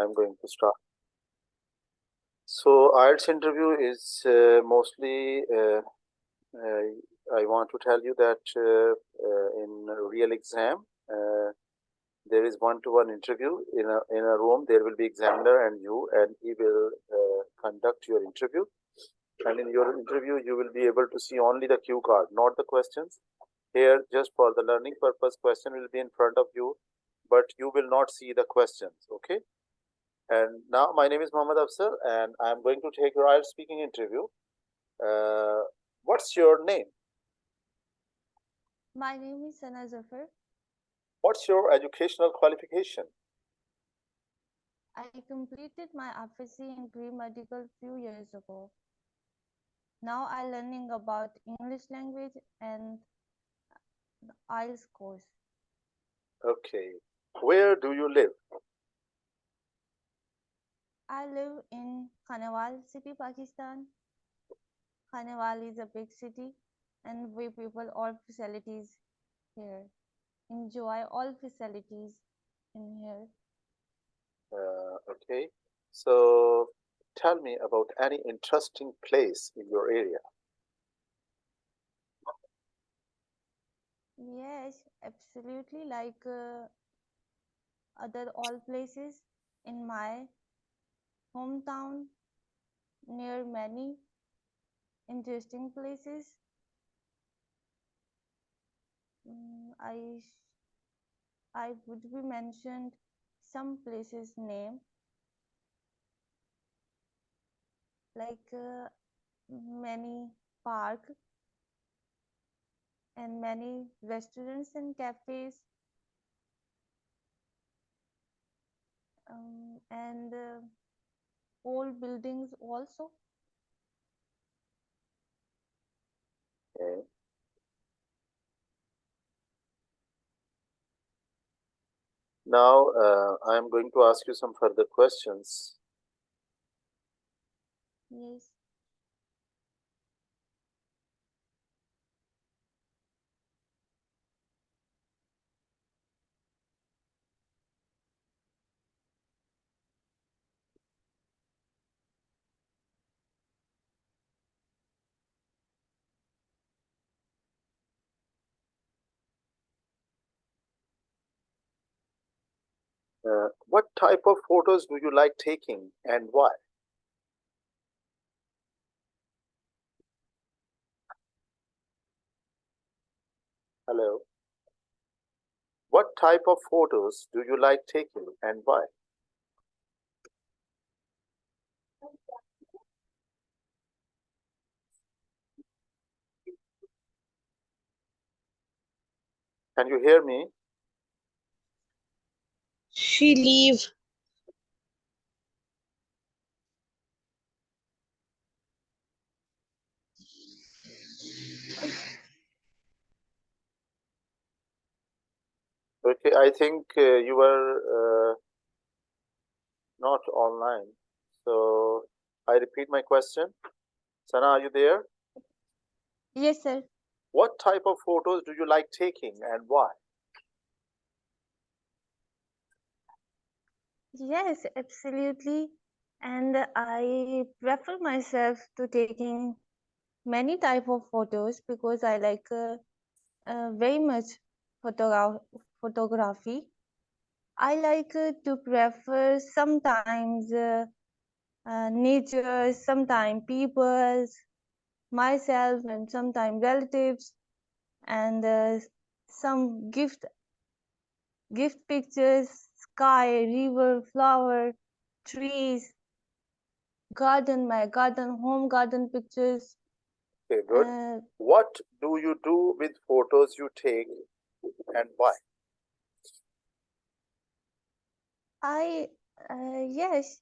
I'm going to start. So Ielts interview is mostly, I want to tell you that in a real exam, there is one-to-one interview in a room. There will be examiner and you, and he will conduct your interview. And in your interview, you will be able to see only the cue card, not the questions. Here, just for the learning purpose, question will be in front of you, but you will not see the questions, okay? And now my name is Mohammed Afsar, and I'm going to take your IELTS speaking interview. What's your name? My name is Sana Zafar. What's your educational qualification? I completed my FSc in pre-medical few years ago. Now I'm learning about English language and IELTS course. Okay. Where do you live? I live in Khanewal city, Pakistan. Khanewal is a big city and we people all facilities here. Enjoy all facilities in here. Okay. So tell me about any interesting place in your area. Yes, absolutely. Like other all places in my hometown, near many interesting places. I would be mentioned some places name like many park and many restaurants and cafes and old buildings also. Okay. Now I'm going to ask you some further questions. Yes. What type of photos do you like taking and why? Hello. What type of photos do you like taking and why? Can you hear me? She leave. Okay, I think you were not online. So I repeat my question. Sana, are you there? Yes, sir. What type of photos do you like taking and why? Yes, absolutely. And I prefer myself to taking many type of photos because I like very much photography. I like to prefer sometimes nature, sometimes peoples, myself, and sometimes relatives, and some gift pictures, sky, river, flower, trees, garden, my garden, home garden pictures. Okay, good. What do you do with photos you take and why? I yes,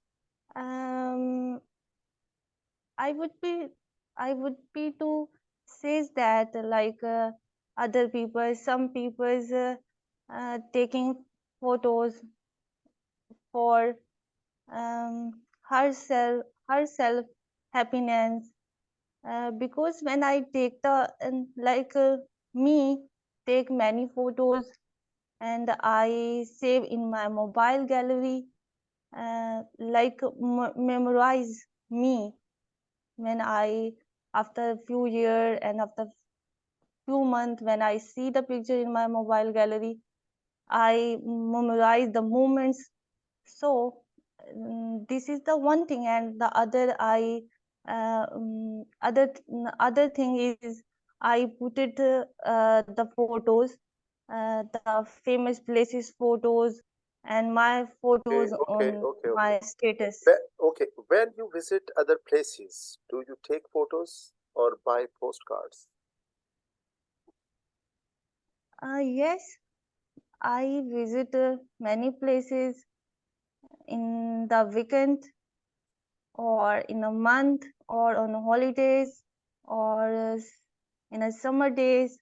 um, I would be I would be to says that like other people, some people's taking photos for herself happiness because when I take the like me take many photos and I save in my mobile gallery like memorize me when I, after a few years and after few months, when I see the picture in my mobile gallery, I memorize the moments. So this is the one thing, and the other I other thing is I put it the photos, the famous places photos, and my Okay, photos okay, on okay, okay. my status. Okay, when you visit other places, do you take photos or buy postcards? Yes, I visit many places in the weekend or in a month or on holidays or in a summer days,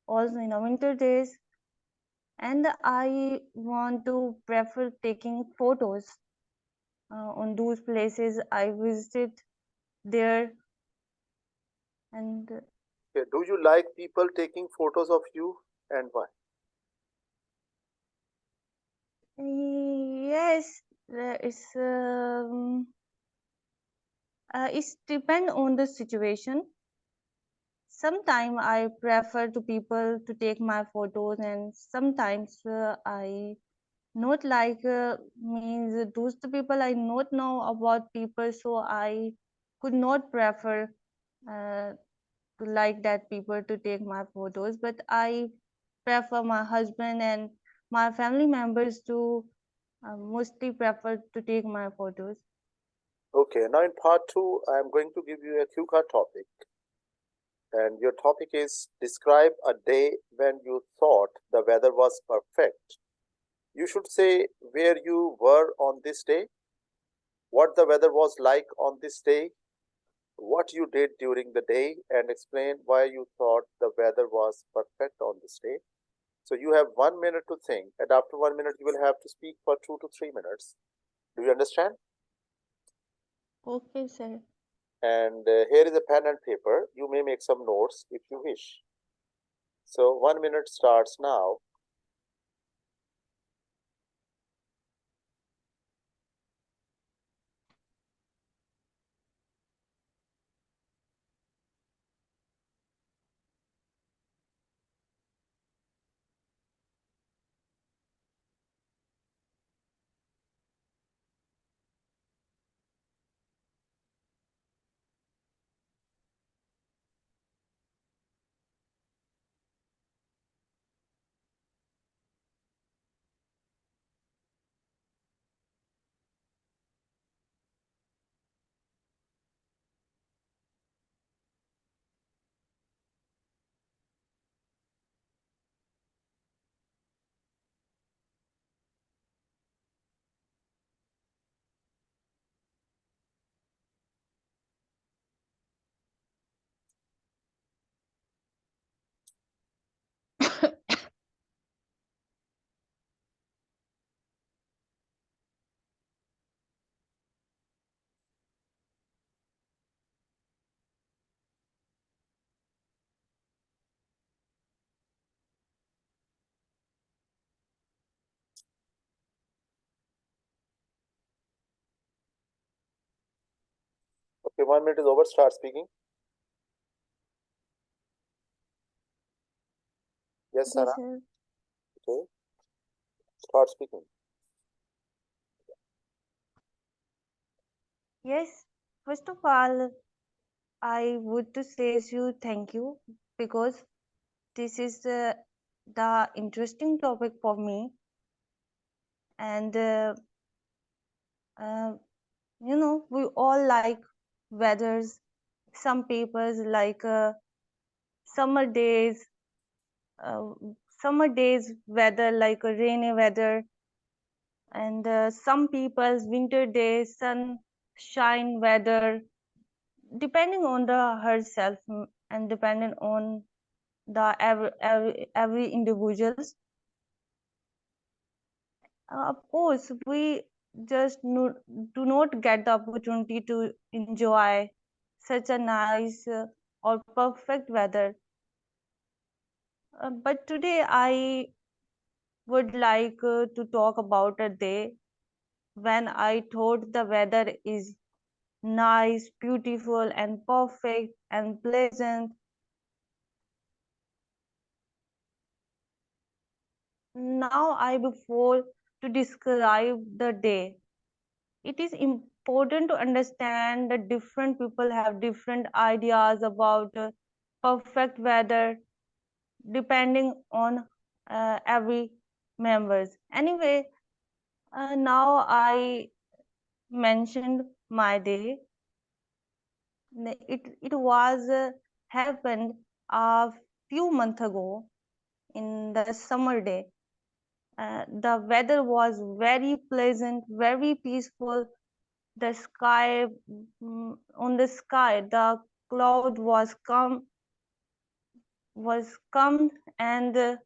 also in a winter days, and I want to prefer taking photos on those places I visited there. And Okay, do you like people taking photos of you and why? yes, it's depend on the situation. Sometimes I prefer to people to take my photos, and sometimes I not like means those the people I not know about people, so I could not prefer uh, to like that people to take my photos, but I prefer my husband and my family members to mostly prefer to take my photos. Okay, now in part two, I'm going to give you a cue card topic, and your topic is describe a day when you thought the weather was perfect. You should say where you were on this day, what the weather was like on this day, what you did during the day, and explain why you thought the weather was perfect on this day. So you have 1 minute to think, and after 1 minute, you will have to speak for 2 to 3 minutes. Do you understand? Okay, sir. And here is a pen and paper. You may make some notes if you wish. So 1 minute starts now. Okay, 1 minute is over. Start speaking. Yes, Okay, Sarah. sir. Okay, start speaking. Yes, first of all, I would to say you thank you because this is the interesting topic for me, and uh, we all like weathers. Some people like summer days, uh, summer days weather like a rainy weather, and some people's winter days sunshine weather, depending on the herself and depending on the every individuals. Of course, we just do not get the opportunity to enjoy such a nice or perfect weather. But today I would like to talk about a day when I thought the weather is nice, beautiful, and perfect and pleasant. Now I before to describe the day. It is important to understand that different people have different ideas about perfect weather depending on every members. Anyway, now I mentioned my day. It was happened a few months ago in the summer day. The weather was very pleasant, very peaceful. The sky, on the sky, the cloud was calm, and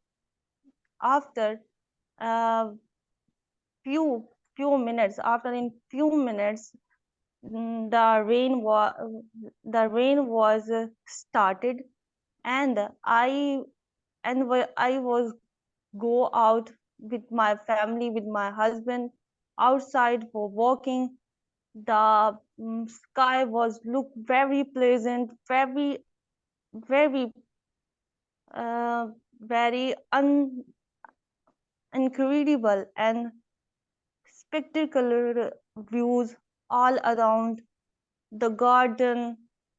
after uh, few few minutes, the rain was started, and I was go out with my family, with my husband, outside for walking. The sky was look very pleasant, very uh, very incredible and spectacular views all around. The garden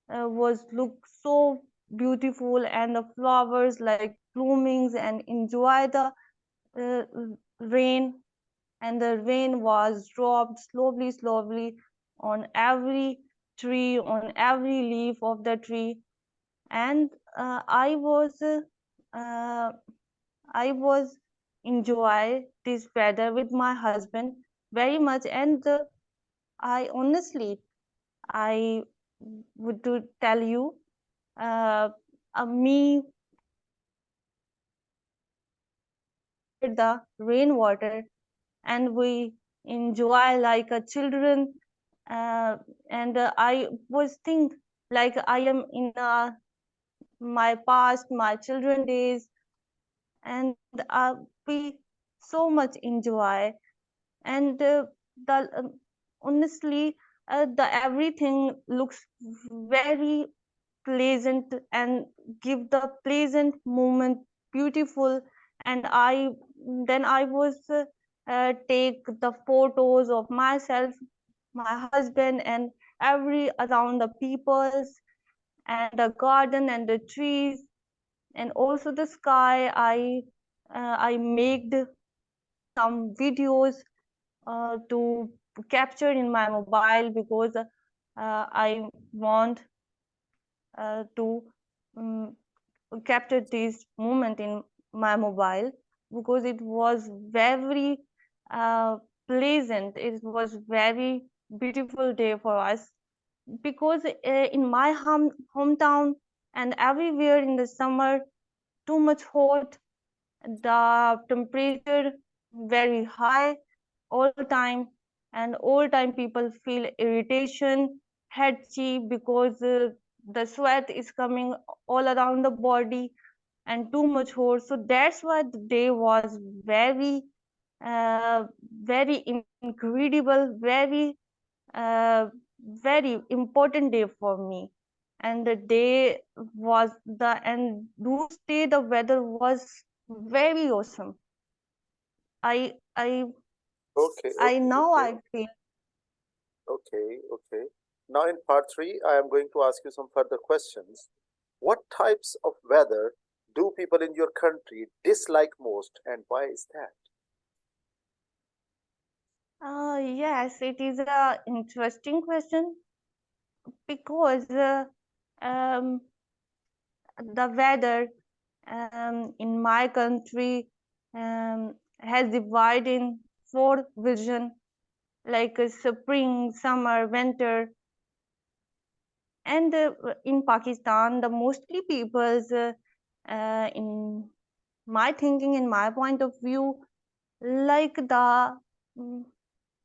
was look so beautiful, and the flowers like bloomings, and enjoy the uh, rain. And the rain was dropped slowly on every tree, on every leaf of the tree. And uh, I was enjoy this weather with my husband very much. And I honestly, I would to tell you, uh, me collected the rainwater, and we enjoy like a children. And I was think like I am in my past, my children days. And we so much enjoy. And the honestly, the everything looks very pleasant and give the pleasant moment beautiful. And I was take the photos of myself, my husband, and every around the peoples, and the garden and the trees, and also the sky. I made some videos to capture in my mobile, because I want to um, capture this moment in my mobile, because it was very uh, pleasant. It was very beautiful day for us, because in my hometown and everywhere in the summer, too much hot, the temperature very high all time. And all time people feel irritation, headache, because the sweat is coming all around the body, and too much hot. So that's why the day was very uh, very incredible, uh, very important day for me. And the day was the and those day the weather was very awesome. I I Okay, I okay, now okay, I feel. okay. Now in part three, I am going to ask you some further questions. What types of weather do people in your country dislike most, and why is that? Yes, it is a interesting question, because the weather in my country has divided in four vision, like spring, summer, winter. And in Pakistan, the mostly people's in my thinking, in my point of view, like the mm,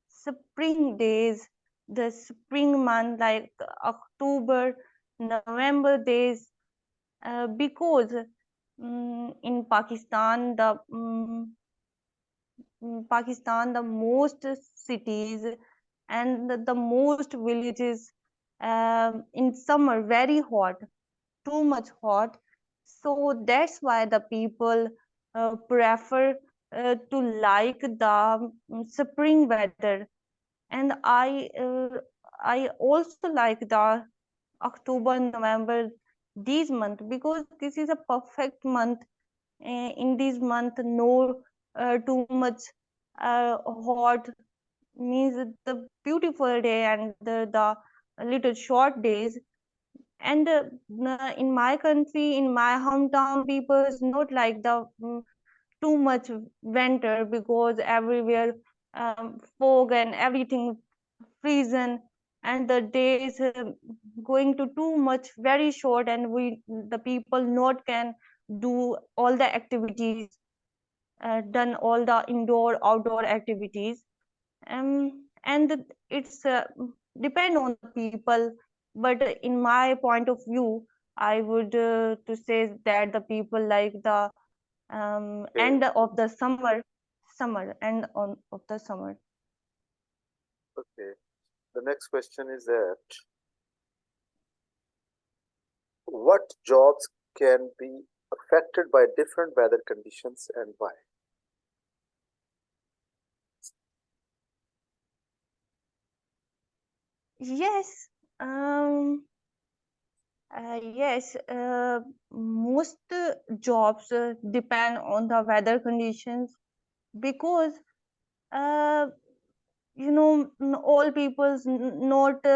spring days, the spring month, like October, November days, because in Pakistan, Pakistan, the most cities and the most villages in summer very hot, too much hot. So that's why the people prefer to like the spring weather. And I also like the October, November, these month, because this is a perfect month. In this month, no too much hot, means the beautiful day and the little short days. And in my country, in my hometown, people is not like the too much winter, because everywhere fog and everything freezing, and the days going to too much very short, and we the people not can do all the activities, done all the indoor outdoor activities. And it's depend on the people, but in my point of view, I would to say that the people like the Okay, end of the summer end on of the summer. okay. The next question is that what jobs can be affected by different weather conditions and why? Yes. um yes, most jobs depend on the weather conditions, because uh, all people's not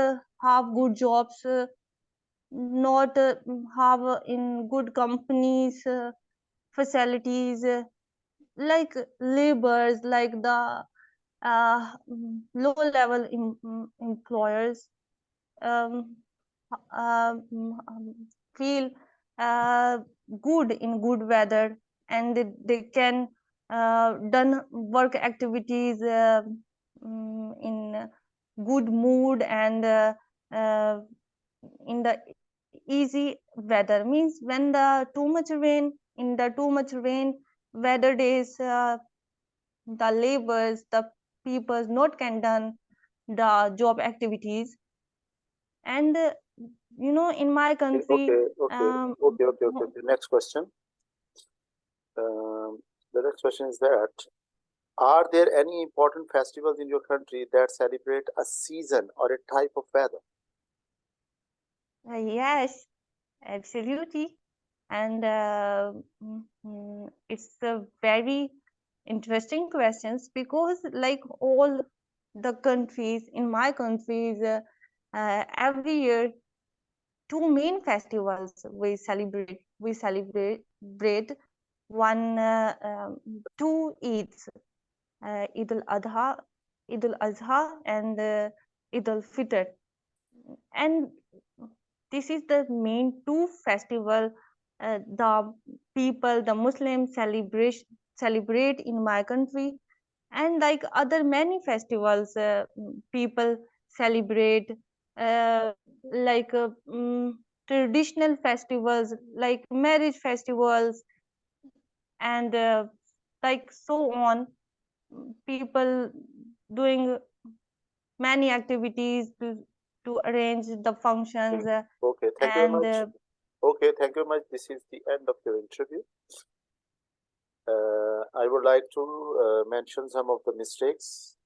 have good jobs, not have in good companies, facilities, like laborers, like the low level employers um, feel uh, good in good weather, and they can done work activities in good mood, and in the easy weather, means when the too much rain, in the too much rain weather days, the laborers, the people not can done the job activities. And in my Okay, country, okay, okay, um, okay, okay, okay. The next question. Um, the next question is that are there any important festivals in your country that celebrate a season or a type of weather? yes, absolutely. And it's a very interesting questions, because like all the countries, in my countries, every year two main festivals we celebrate one two Eids, Eid al-Adha, Eid al-Azha, and Eid al-Fitr. And this is the main two festival the people, the Muslims celebrate in my country. And like other many festivals, people celebrate, uh, like traditional festivals, like marriage festivals, and like so on. People doing many activities to arrange the functions, Okay, thank you very and much. Okay, thank you very much. This is the end of your interview. I would like to mention some of the mistakes.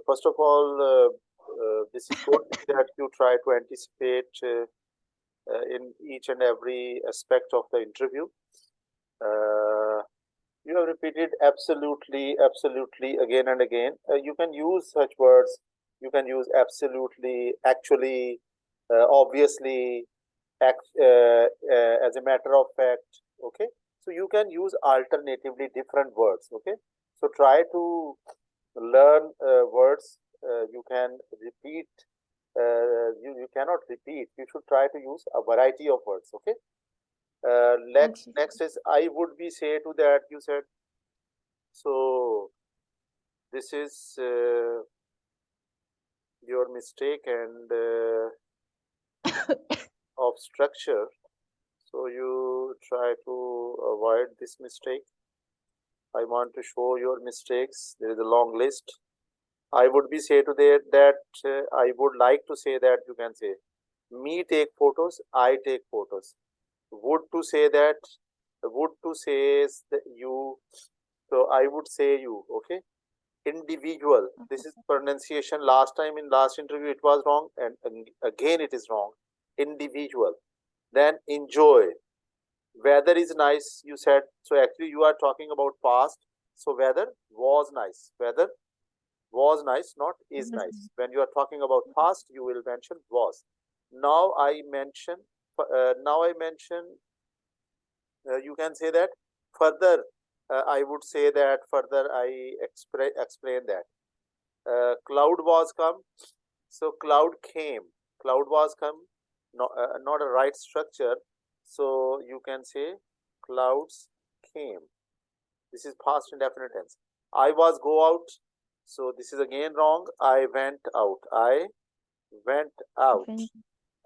First of all, this is good that you try to anticipate in each and every aspect of the interview. Uh, you have repeated absolutely, absolutely again and again. You can use such words. You can use absolutely, actually, obviously, as a matter of fact. Okay, so you can use alternatively different words. Okay, so try to learn words. You can repeat. You cannot repeat. You should try to use a variety of words. Okay. Next okay. next is I would be say to that you said. So this is your mistake and of structure. So you try to avoid this mistake. I want to show your mistakes. There is a long list. I would be say to that I would like to say that you can say me take photos, I take photos. Would to say that, would to says that you, so I would say you, okay? Individual. This is pronunciation. Last time in last interview it was wrong, and again it is wrong. Individual. Then enjoy. Weather is nice, you said. So actually you are talking about past. So weather was nice. Weather was nice, not is Was nice. When you are talking about past, you will mention was. Now I mention. Now I mention. You can say that further. I would say that further. I explain that. Cloud was come. So cloud came. Cloud was come. Not a right structure. So you can say clouds came. This is past indefinite tense. I was go out. So this is again wrong. I went out. I went out. went.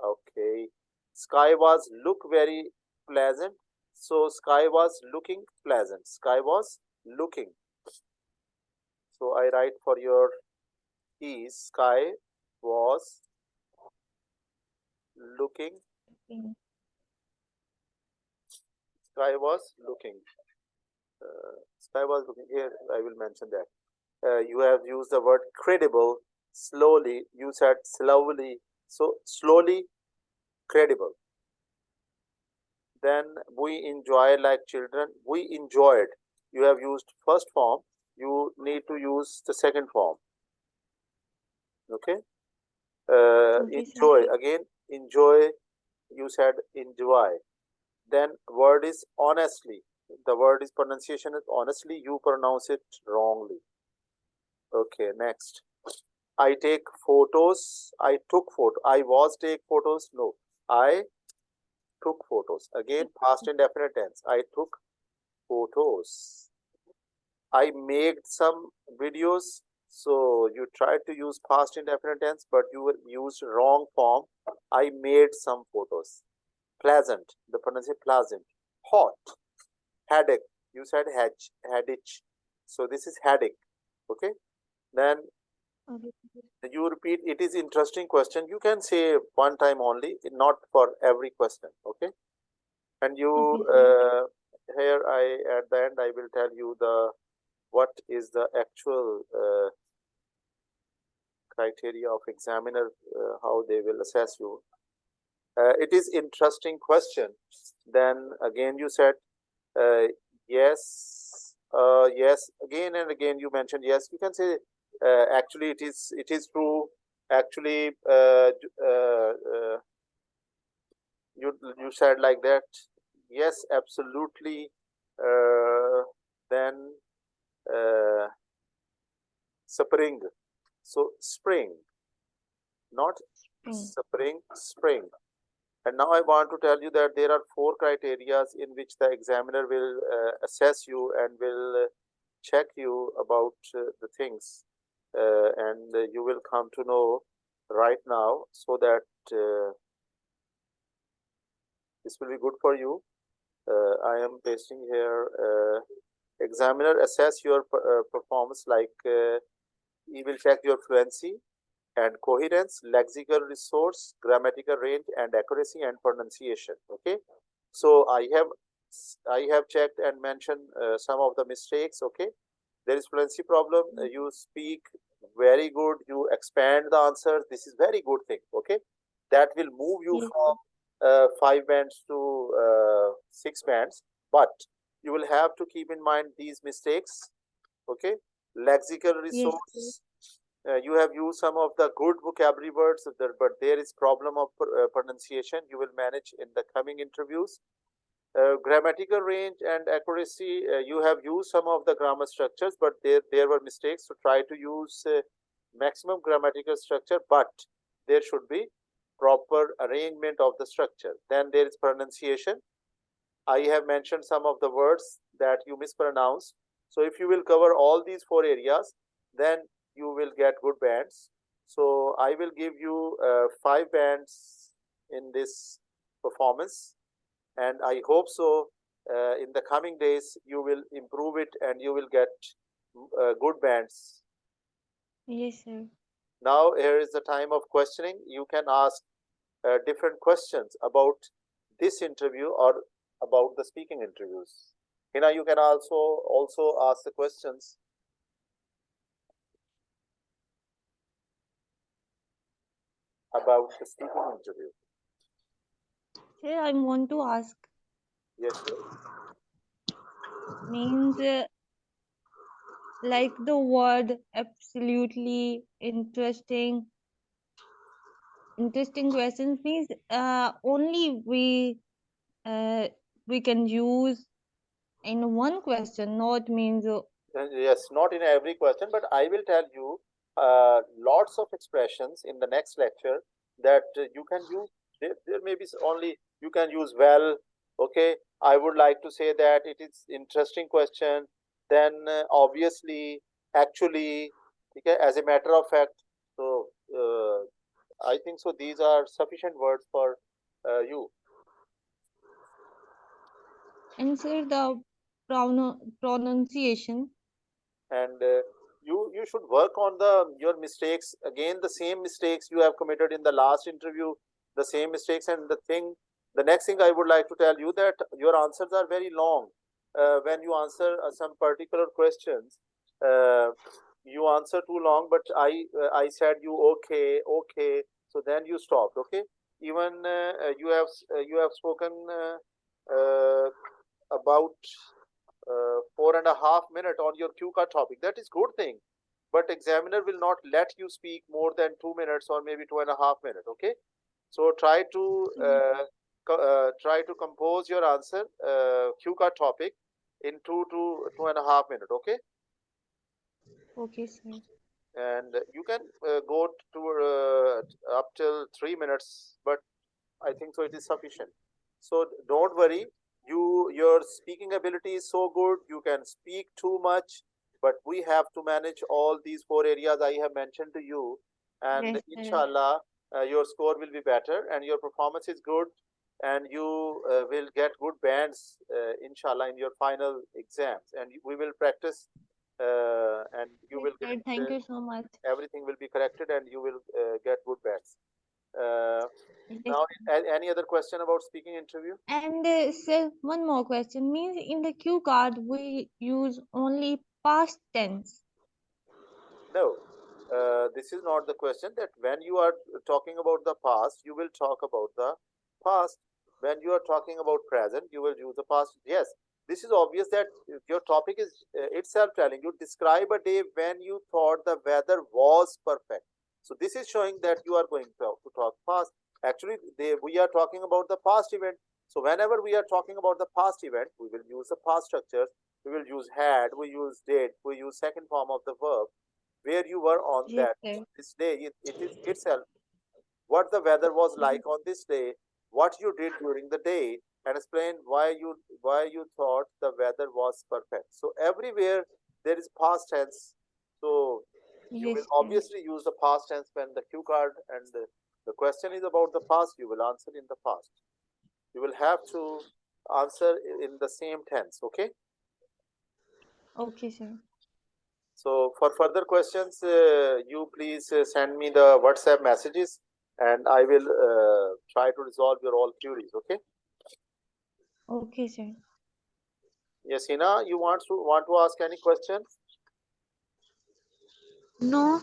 Okay. Sky was look very pleasant. So sky was looking pleasant. Sky was looking. So I write for your keys. Sky was looking. Okay. Sky was looking. Sky was looking. Here I will mention that. You have used the word credible. Slowly. You said slowly. So slowly credible. Then we enjoy like children. We enjoyed. You have used first form. You need to use the second form. Okay. Okay, sir. Enjoy again. Enjoy. You said enjoy. Then word is honestly. The word is pronunciation is honestly. You pronounce it wrongly. Okay. Next. I take photos. I took photo. I was take photos. No. I took photos. Again, past indefinite tense. I took photos. I made some videos. So you tried to use past indefinite tense, but you used wrong form. I made some photos. Pleasant. The pronunciation pleasant. Hot. Headache. You said headache. So this is headache. Okay. Then Okay. you repeat. It is interesting question. You can say one time only, not for every question. Okay. And you Okay, sir. here I at the end I will tell you the what is the actual criteria of examiner, how they will assess you. It is interesting question. Then again you said uh, yes, yes, again and again you mentioned yes. You can say actually it is true. Actually, you said like that. Yes, absolutely. Then uh, spring. So spring, not Spring. spring, spring. And now I want to tell you that there are four criterias in which the examiner will assess you and will check you about the things. And you will come to know right now so that this will be good for you. I am pasting here. Examiner assess your performance like he will check your fluency and coherence, lexical resource, grammatical range, and accuracy and pronunciation. Okay, so I have checked and mentioned some of the mistakes. Okay, there is fluency problem. You speak very good. You expand the answers. This is very good thing. Okay, that will move you Yes. from 5 bands to 6 bands. But you will have to keep in mind these mistakes. Okay, lexical Yes. Yes. resource, you have used some of the good vocabulary words, but there is problem of pronunciation. You will manage in the coming interviews. Grammatical range and accuracy, you have used some of the grammar structures, but there were mistakes. So try to use maximum grammatical structure, but there should be proper arrangement of the structure. Then there is pronunciation. I have mentioned some of the words that you mispronounced. So if you will cover all these four areas, then you will get good bands. So I will give you 5 bands in this performance, and I hope so in the coming days you will improve it and you will get good bands. Yes, sir. Now here is the time of questioning. You can ask different questions about this interview or about the speaking interviews. Hina, you can also ask the questions about the speaking interview. Sir, I want to ask, Yes, sir. means like the word absolutely interesting questions means only uh, we can use in one question, not means Yes, not in every question, but I will tell you lots of expressions in the next lecture that you can use. There may be only you can use well. Okay, I would like to say that it is interesting question. Then obviously, actually, okay, as a matter of fact. So I think so. These are sufficient words for you. answer the pronunciation. And you should work on the your mistakes again, the same mistakes you have committed in the last interview, the same mistakes. And the next thing I would like to tell you that your answers are very long. When you answer some particular questions, uh, you answer too long, but I said you okay, okay, so then you stopped. Okay, even you have spoken about 4.5 minutes on your Q card topic. That is good thing, but examiner will not let you speak more than 2 minutes or maybe 2.5 minutes. Okay, so try to compose your answer Q card topic in 2 to 2.5 minutes. Okay, Okay, sir. and you can go to up till 3 minutes, but I think so it is sufficient. So don't worry. Your speaking ability is so good. You can speak too much, but we have to manage all these four areas I have mentioned to you, and Yes, sir. inshallah, your score will be better, and your performance is good, and you will get good bands, inshallah, in your final exams. And we will practice, and you Yes, will get sir. Thank you so much. everything will be corrected, and you will get good bands. Uh, Yes. Now, any other question about speaking interview? And sir, one more question means in the cue card we use only past tense. No, this is not the question. That when you are talking about the past, you will talk about the past. When you are talking about present, you will use the past. Yes, this is obvious that your topic is itself telling you describe a day when you thought the weather was perfect. So this is showing that you are going to talk past. Actually, we are talking about the past event. So whenever we are talking about the past event, we will use the past structures. We will use had, we use did, we use second form of the verb where you were on Yes, that sir. this day. It is itself what the weather was Yes, like on this day, what you did during the day, and explain why you thought the weather was perfect. So everywhere there is past tense. So you will yes, sir. obviously use the past tense when the cue card and the question is about the past. You will answer in the past. You will have to answer in the same tense. Okay. Okay, sir. So for further questions, you please send me the WhatsApp messages, and I will try to resolve your all queries. Okay. Okay, sir. Yes, Hina, you want to ask any question? No.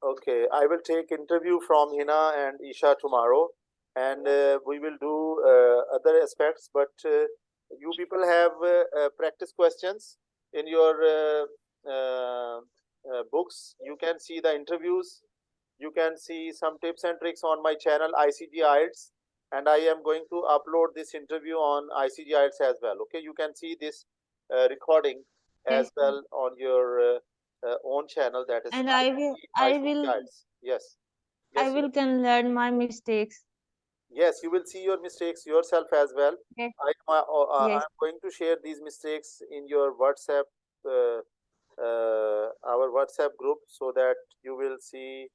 Okay, I will take interview from Hina and Isha tomorrow, and we will do other aspects. But you people have practice questions in your books. You can see the interviews. You can see some tips and tricks on my channel ICG Ielts, and I am going to upload this interview on ICG Ielts as well. Okay, you can see this recording Yes, as sir. well on your own channel, that is And ICG Ielts. Yes, I yes, will can learn my mistakes. yes. You will see your mistakes yourself as well. Yes, I yes. am going to share these mistakes in your WhatsApp. Our WhatsApp group, so that you will see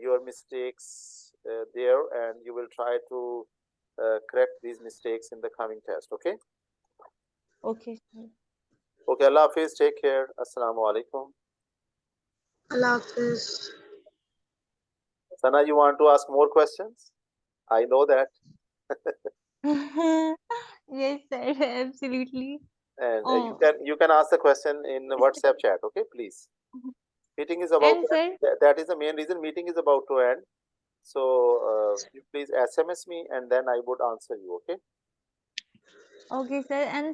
your mistakes there, and you will try to correct these mistakes in the coming test. Okay. Okay, sir. Okay. Allah Hafiz. Take care. Assalamu alaikum. Allah Hafiz. Sana, you want to ask more questions? I know that. Yes, sir, absolutely. And Oh, you can ask the question in the WhatsApp chat. Okay, please. Meeting is about and to sir, end. That is the main reason meeting is about to end. So you please SMS me and then I would answer you. Okay. okay, sir, and